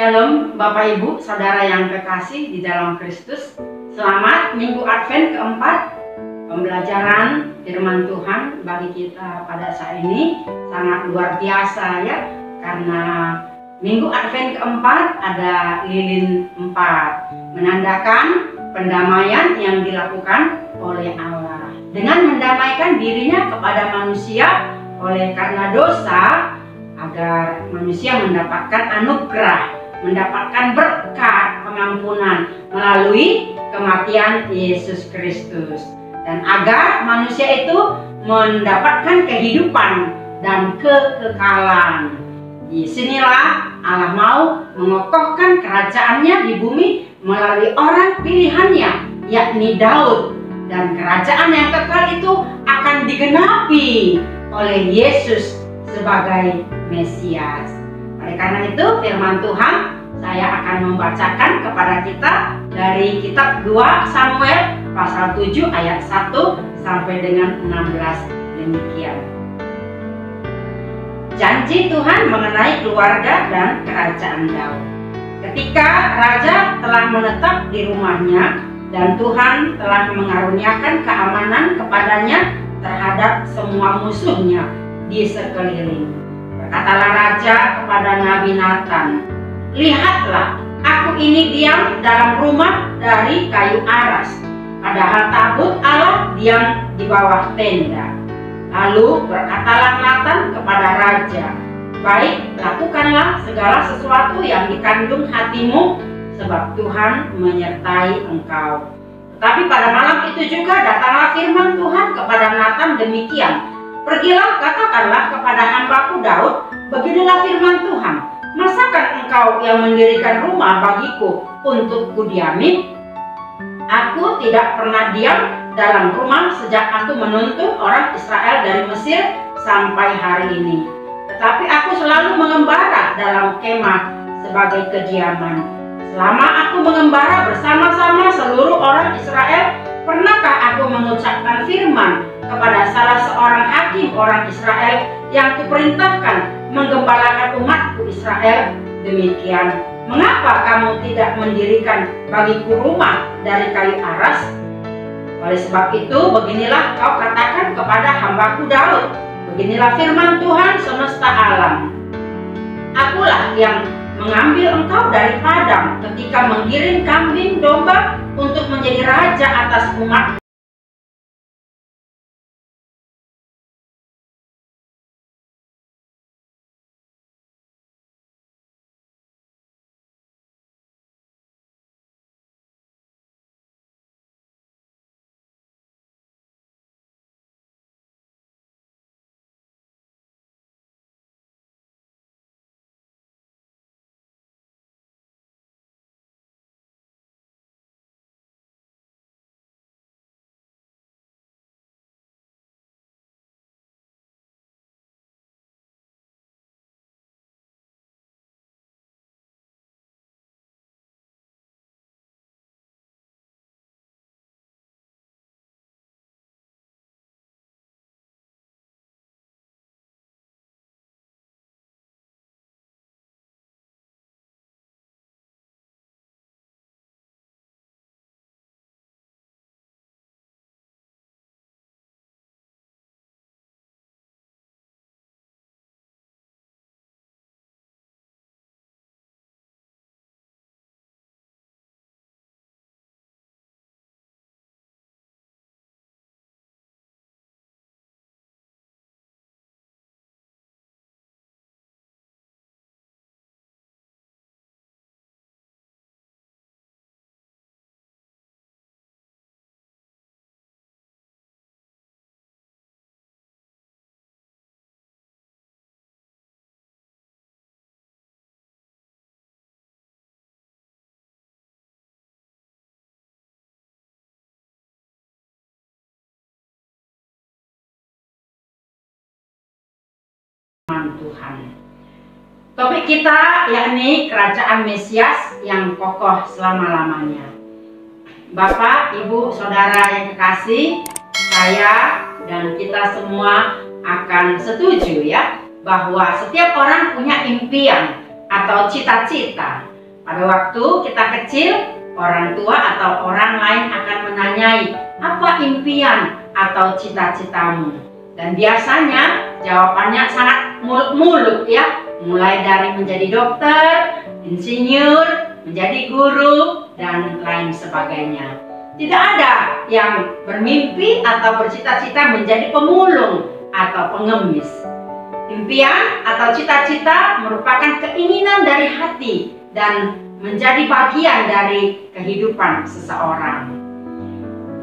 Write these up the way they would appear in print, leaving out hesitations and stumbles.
Shalom Bapak Ibu, Saudara yang kekasih di dalam Kristus. Selamat Minggu Advent keempat. Pembelajaran firman Tuhan bagi kita pada saat ini sangat luar biasa ya. Karena Minggu Advent keempat ada lilin 4, menandakan pendamaian yang dilakukan oleh Allah dengan mendamaikan dirinya kepada manusia oleh karena dosa, agar manusia mendapatkan anugerah, mendapatkan berkat pengampunan melalui kematian Yesus Kristus, dan agar manusia itu mendapatkan kehidupan dan kekekalan. Di sinilah Allah mau mengokohkan kerajaannya di bumi melalui orang pilihannya, yakni Daud, dan kerajaan yang kekal itu akan digenapi oleh Yesus sebagai Mesias. Oleh karena itu firman Tuhan saya akan membacakan kepada kita dari kitab 2 Samuel pasal 7 ayat 1 sampai dengan 16 demikian. Janji Tuhan mengenai keluarga dan kerajaan Daud. Ketika raja telah menetap di rumahnya dan Tuhan telah mengaruniakan keamanan kepadanya terhadap semua musuhnya di sekeliling, berkatalah raja kepada Nabi Nathan, "Lihatlah, aku ini diam dalam rumah dari kayu aras, padahal tabut Allah diam di bawah tenda." Lalu berkatalah Nathan kepada raja, "Baik, lakukanlah segala sesuatu yang dikandung hatimu, sebab Tuhan menyertai engkau." Tetapi pada malam itu juga datanglah firman Tuhan kepada Nathan demikian, "Pergilah, katakanlah kepada hambaku Daud, beginilah firman Tuhan, masakan engkau yang mendirikan rumah bagiku untuk kudiami? Aku tidak pernah diam dalam rumah sejak aku menuntun orang Israel dari Mesir sampai hari ini. Tetapi aku selalu mengembara dalam kemah sebagai kediaman. Selama aku mengembara bersama-sama seluruh orang Israel, pernahkah aku mengucapkan firman kepada salah seorang hakim orang Israel yang kuperintahkan menggembalakan umatku Israel demikian? Mengapa kamu tidak mendirikan bagiku rumah dari kayu aras? Oleh sebab itu, beginilah kau katakan kepada hambaku Daud, beginilah firman Tuhan semesta alam. Akulah yang mengambil engkau dari padang ketika menggiring kambing domba untuk menjadi raja atas umat Tuhan. Topik kita yakni kerajaan Mesias yang kokoh selama-lamanya. Bapak, Ibu, Saudara yang kekasih, saya dan kita semua akan setuju ya bahwa setiap orang punya impian atau cita-cita. Pada waktu kita kecil, orang tua atau orang lain akan menanyai, apa impian atau cita-citamu? Dan biasanya jawabannya sangat muluk-muluk ya, mulai dari menjadi dokter, insinyur, menjadi guru, dan lain sebagainya. Tidak ada yang bermimpi atau bercita-cita menjadi pemulung atau pengemis. Impian atau cita-cita merupakan keinginan dari hati dan menjadi bagian dari kehidupan seseorang.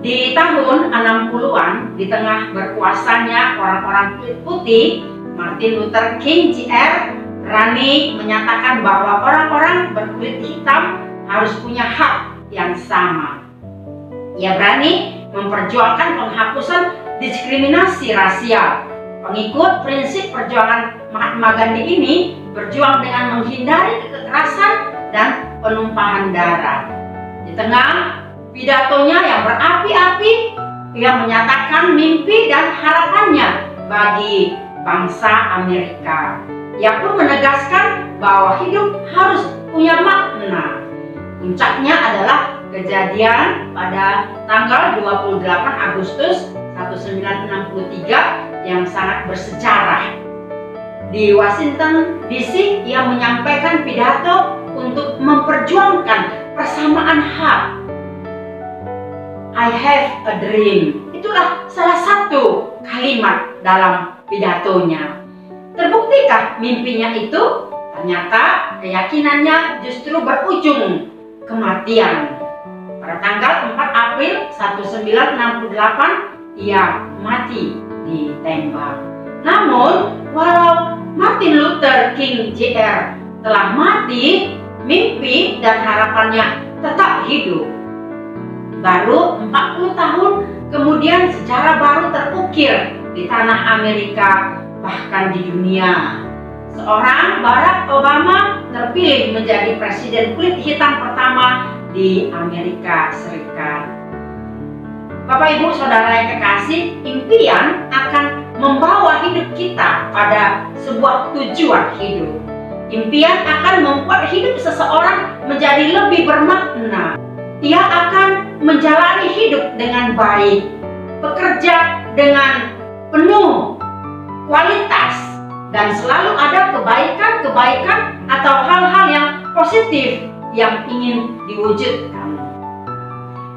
Di tahun 60-an, di tengah berkuasanya orang-orang kulit putih, Martin Luther King Jr. berani menyatakan bahwa orang-orang berkulit hitam harus punya hak yang sama. Ia berani memperjuangkan penghapusan diskriminasi rasial. Pengikut prinsip perjuangan Mahatma Gandhi ini berjuang dengan menghindari kekerasan dan penumpahan darah. Di tengah pidatonya yang berapi-api, ia menyatakan mimpi dan harapannya bagi bangsa Amerika. Ia pun menegaskan bahwa hidup harus punya makna. Puncaknya adalah kejadian pada tanggal 28 Agustus 1963 yang sangat bersejarah. Di Washington DC, ia menyampaikan pidato untuk memperjuangkan persamaan hak. I have a dream. Itulah salah satu kalimat dalam pidatonya. Terbuktikah mimpinya itu? Ternyata keyakinannya justru berujung kematian. Pada tanggal 4 April 1968, ia mati ditembak. Namun, walau Martin Luther King Jr. telah mati, mimpi dan harapannya tetap hidup. Baru 40 tahun kemudian sejarah baru terukir di tanah Amerika, bahkan di dunia. Seorang Barack Obama terpilih menjadi presiden kulit hitam pertama di Amerika Serikat. Bapak Ibu Saudara yang kekasih, impian akan membawa hidup kita pada sebuah tujuan hidup. Impian akan membuat hidup seseorang menjadi lebih bermakna. Ia akan menjalani hidup dengan baik, bekerja dengan penuh kualitas, dan selalu ada kebaikan-kebaikan atau hal-hal yang positif yang ingin diwujudkan.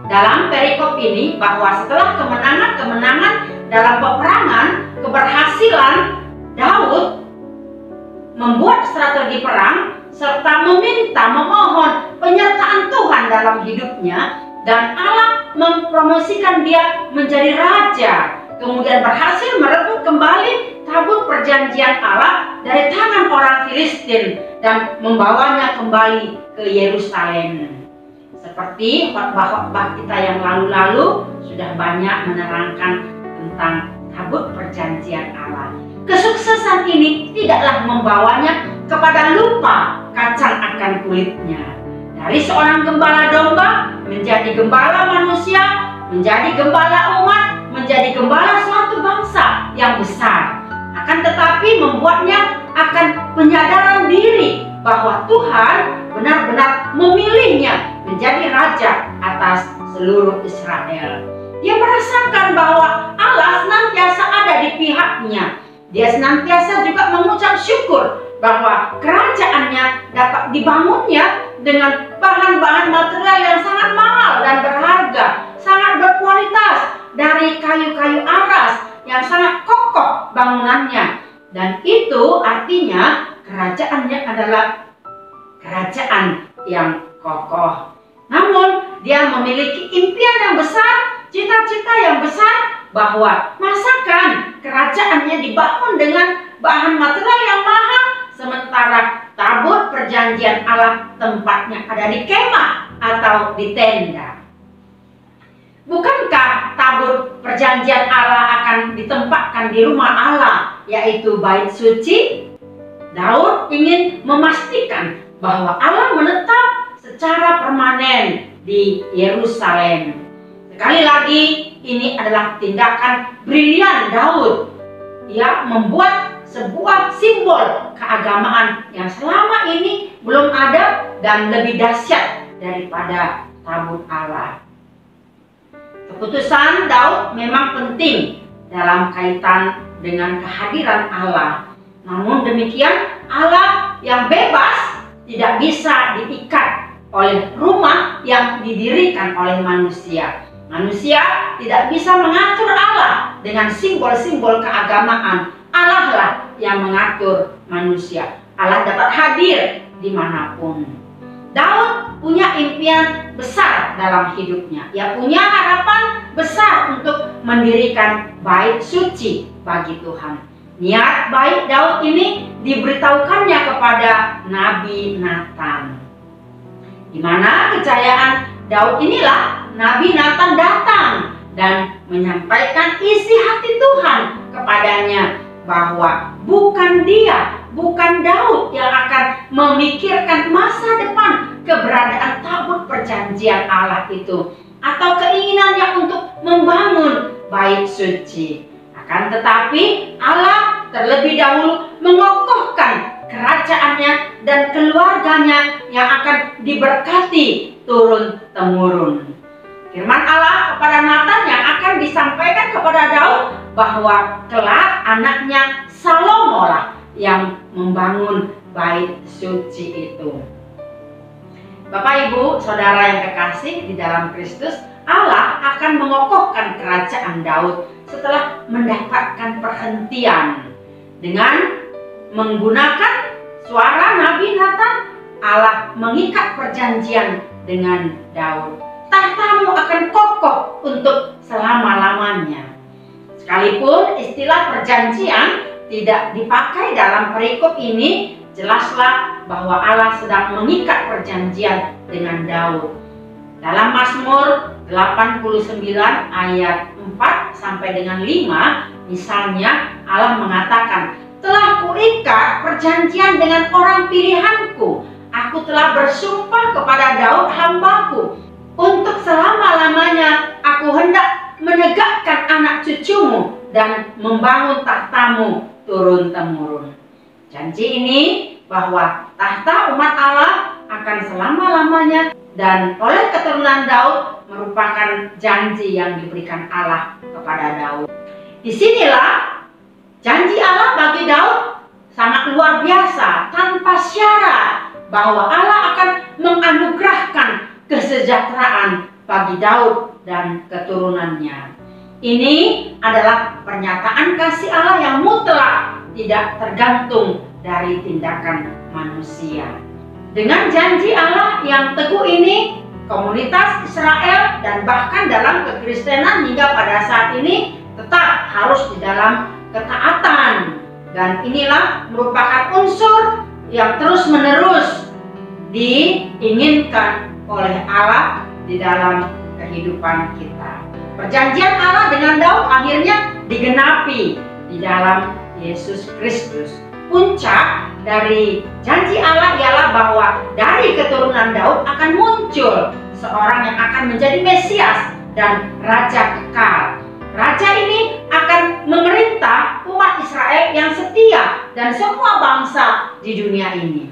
Dalam perikop ini, bahwa setelah kemenangan-kemenangan dalam peperangan, keberhasilan Daud membuat strategi perang serta memohon penyertaan Tuhan dalam hidupnya, dan Allah mempromosikan dia menjadi raja, kemudian berhasil merebut kembali tabut perjanjian Allah dari tangan orang Filistin dan membawanya kembali ke Yerusalem. Seperti khotbah-khotbah kita yang lalu-lalu sudah banyak menerangkan tentang tabut perjanjian Allah. Kesuksesan ini tidaklah membawanya kepada lupa kacang akan kulitnya. Dari seorang gembala domba menjadi gembala manusia, menjadi gembala umat, menjadi gembala suatu bangsa yang besar. Akan tetapi membuatnya akan penyadaran diri bahwa Tuhan benar-benar memilihnya menjadi raja atas seluruh Israel. Dia merasakan bahwa Allah senantiasa ada di pihaknya. Dia senantiasa juga mengucap syukur bahwa kerajaannya dapat dibangunnya dengan bahan-bahan material yang sangat mahal dan berharga, sangat berkualitas, dari kayu-kayu aras yang sangat kokoh bangunannya. Dan itu artinya kerajaannya adalah kerajaan yang kokoh. Namun dia memiliki impian yang besar, cita-cita yang besar, bahwa masakan kerajaannya dibangun dengan bahan material yang mahal, sementara tabut perjanjian Allah tempatnya ada di kemah atau di tenda. Bukankah tabut perjanjian Allah akan ditempatkan di rumah Allah, yaitu bait suci? Daud ingin memastikan bahwa Allah menetap secara permanen di Yerusalem. Sekali lagi, ini adalah tindakan brilian Daud. Ia membuat sebuah simbol keagamaan yang selama ini belum ada dan lebih dahsyat daripada tabut Allah. Keputusan Daud memang penting dalam kaitan dengan kehadiran Allah. Namun demikian, Allah yang bebas tidak bisa diikat oleh rumah yang didirikan oleh manusia. Manusia tidak bisa mengatur Allah dengan simbol-simbol keagamaan. Allah lah yang mengatur manusia. Allah dapat hadir dimanapun. Daud punya impian besar dalam hidupnya. Ia punya harapan besar untuk mendirikan bait suci bagi Tuhan. Niat baik Daud ini diberitahukannya kepada Nabi Nathan. Di mana kejayaan Daud inilah Nabi Nathan datang dan menyampaikan isi hati Tuhan kepadanya, bahwa bukan Daud yang akan memikirkan masa depan keberadaan tabut perjanjian Allah itu, atau keinginannya untuk membangun bait suci. Akan tetapi Allah terlebih dahulu mengokohkan kerajaannya dan keluarganya yang akan diberkati turun-temurun. Firman Allah kepada Nathan yang akan disampaikan kepada Daud bahwa kelak anaknya Salomo lah yang membangun bait suci itu. Bapak, Ibu, Saudara yang kekasih di dalam Kristus, Allah akan mengokohkan kerajaan Daud setelah mendapatkan perhentian. Dengan menggunakan suara Nabi Nathan, Allah mengikat perjanjian dengan Daud. Tahtamu akan kokoh untuk selama-lamanya. Sekalipun istilah perjanjian tidak dipakai dalam perikop ini, jelaslah bahwa Allah sedang mengikat perjanjian dengan Daud. Dalam Mazmur 89 ayat 4 sampai dengan 5, misalnya Allah mengatakan, "Telah kuikat perjanjian dengan orang pilihanku. Aku telah bersumpah kepada Daud hambaku. Untuk selama-lamanya aku hendak menegakkan anak cucumu dan membangun tahtamu turun-temurun." Janji ini bahwa tahta umat Allah akan selama-lamanya dan oleh keturunan Daud merupakan janji yang diberikan Allah kepada Daud. Disinilah janji Allah bagi Daud sangat luar biasa, tanpa syarat, bahwa Allah akan menganugerahkan kesejahteraan bagi Daud dan keturunannya. Ini adalah pernyataan kasih Allah yang mutlak, tidak tergantung dari tindakan manusia. Dengan janji Allah yang teguh ini, komunitas Israel dan bahkan dalam kekristenan hingga pada saat ini tetap harus di dalam ketaatan. Dan inilah merupakan unsur yang terus-menerus diinginkan oleh Allah di dalam kehidupan kita. Perjanjian Allah dengan Daud akhirnya digenapi di dalam Yesus Kristus. Puncak dari janji Allah ialah bahwa dari keturunan Daud akan muncul seorang yang akan menjadi Mesias dan Raja kekal. Raja ini akan memerintah umat Israel yang setia dan semua bangsa di dunia ini.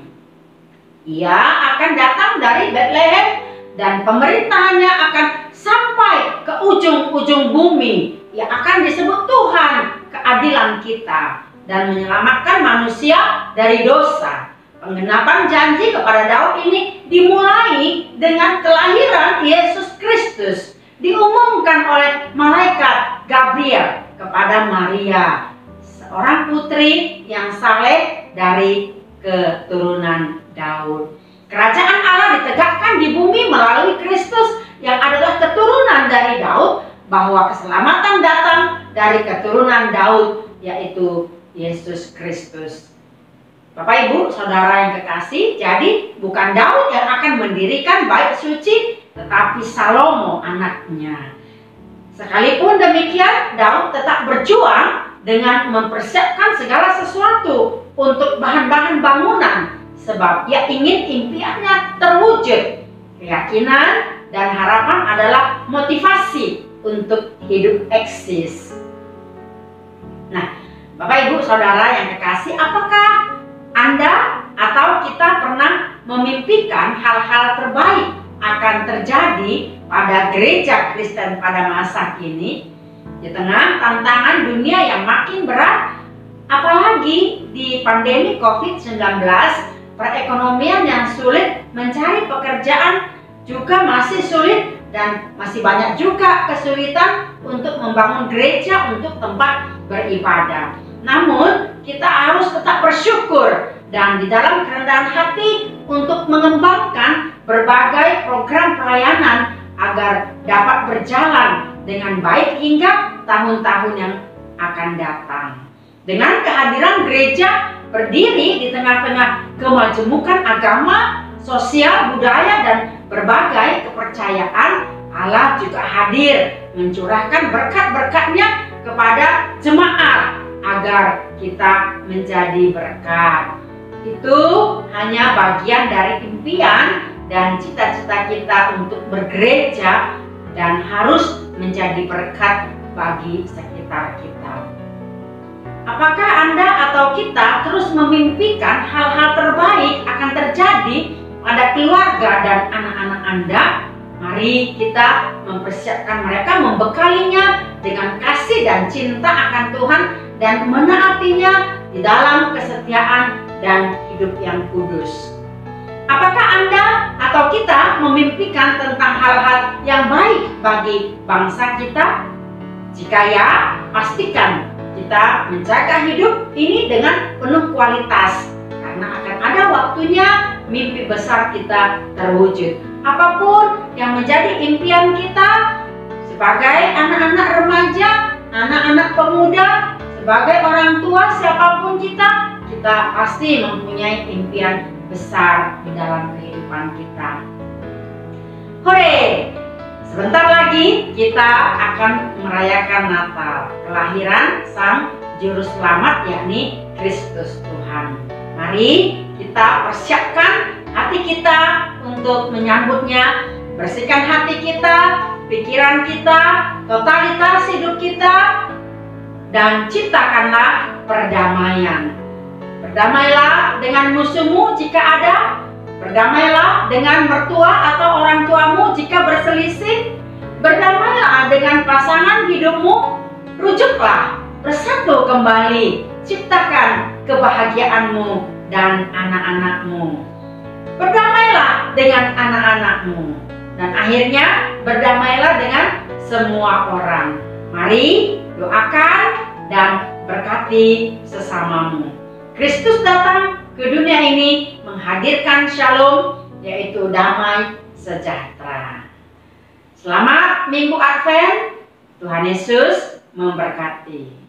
Ia akan datang dari Betlehem dan pemerintahannya akan sampai ke ujung-ujung bumi. Ia akan disebut Tuhan keadilan kita dan menyelamatkan manusia dari dosa. Penggenapan janji kepada Daud ini dimulai dengan kelahiran Yesus Kristus. Diumumkan oleh malaikat Gabriel kepada Maria, seorang putri yang saleh dari keturunan Daud. Kerajaan Allah ditegakkan di bumi melalui Kristus yang adalah keturunan dari Daud, bahwa keselamatan datang dari keturunan Daud, yaitu Yesus Kristus. Bapak, Ibu, Saudara yang kekasih, jadi bukan Daud yang akan mendirikan bait suci, tetapi Salomo anaknya. Sekalipun demikian, Daud tetap berjuang dengan mempersiapkan segala sesuatu untuk bahan-bahan bangunan, sebab ia ingin impiannya terwujud. Keyakinan dan harapan adalah motivasi untuk hidup eksis. Nah, Bapak, Ibu, Saudara yang kekasih, apakah Anda atau kita pernah memimpikan hal-hal terbaik akan terjadi pada gereja Kristen pada masa kini di tengah tantangan dunia yang makin berat, apalagi di pandemi COVID-19, perekonomian yang sulit, mencari pekerjaan juga masih sulit, dan masih banyak juga kesulitan untuk membangun gereja untuk tempat beribadah. Namun kita harus tetap bersyukur dan di dalam kerendahan hati untuk mengembangkan berbagai program pelayanan agar dapat berjalan dengan baik hingga tahun-tahun yang akan datang. Dengan kehadiran gereja berdiri di tengah-tengah kemajemukan agama, sosial, budaya, dan berbagai kepercayaan, Allah juga hadir mencurahkan berkat-berkat-Nya kepada jemaat agar kita menjadi berkat. Itu hanya bagian dari impian dan cita-cita kita untuk bergereja dan harus menjadi berkat bagi sekitar kita. Apakah Anda atau kita terus memimpikan hal-hal terbaik akan terjadi pada keluarga dan anak-anak Anda? Mari kita mempersiapkan mereka, membekalinya dengan kasih dan cinta akan Tuhan dan menaatinya di dalam kesetiaan dan hidup yang kudus. Apakah Anda atau kita memimpikan tentang hal-hal yang baik bagi bangsa kita? Jika ya, pastikan kita menjaga hidup ini dengan penuh kualitas, karena akan ada waktunya mimpi besar kita terwujud. Apapun yang menjadi impian kita sebagai anak-anak remaja, anak-anak pemuda, sebagai orang tua, siapapun kita pasti mempunyai impian besar di dalam kehidupan kita. Hore! Sebentar lagi kita akan merayakan Natal, kelahiran Sang Juru Selamat, yakni Kristus Tuhan. Mari kita persiapkan hati kita untuk menyambutnya, bersihkan hati kita, pikiran kita, totalitas hidup kita, dan ciptakanlah perdamaian. Berdamailah dengan musuhmu jika ada. Berdamailah dengan mertua atau orang tuamu jika berselisih. Berdamailah dengan pasangan hidupmu. Rujuklah, bersatu kembali. Ciptakan kebahagiaanmu dan anak-anakmu. Berdamailah dengan anak-anakmu. Dan akhirnya berdamailah dengan semua orang. Mari doakan dan berkati sesamamu. Kristus datang ke dunia ini menghadirkan shalom, yaitu damai sejahtera. Selamat Minggu Advent, Tuhan Yesus memberkati.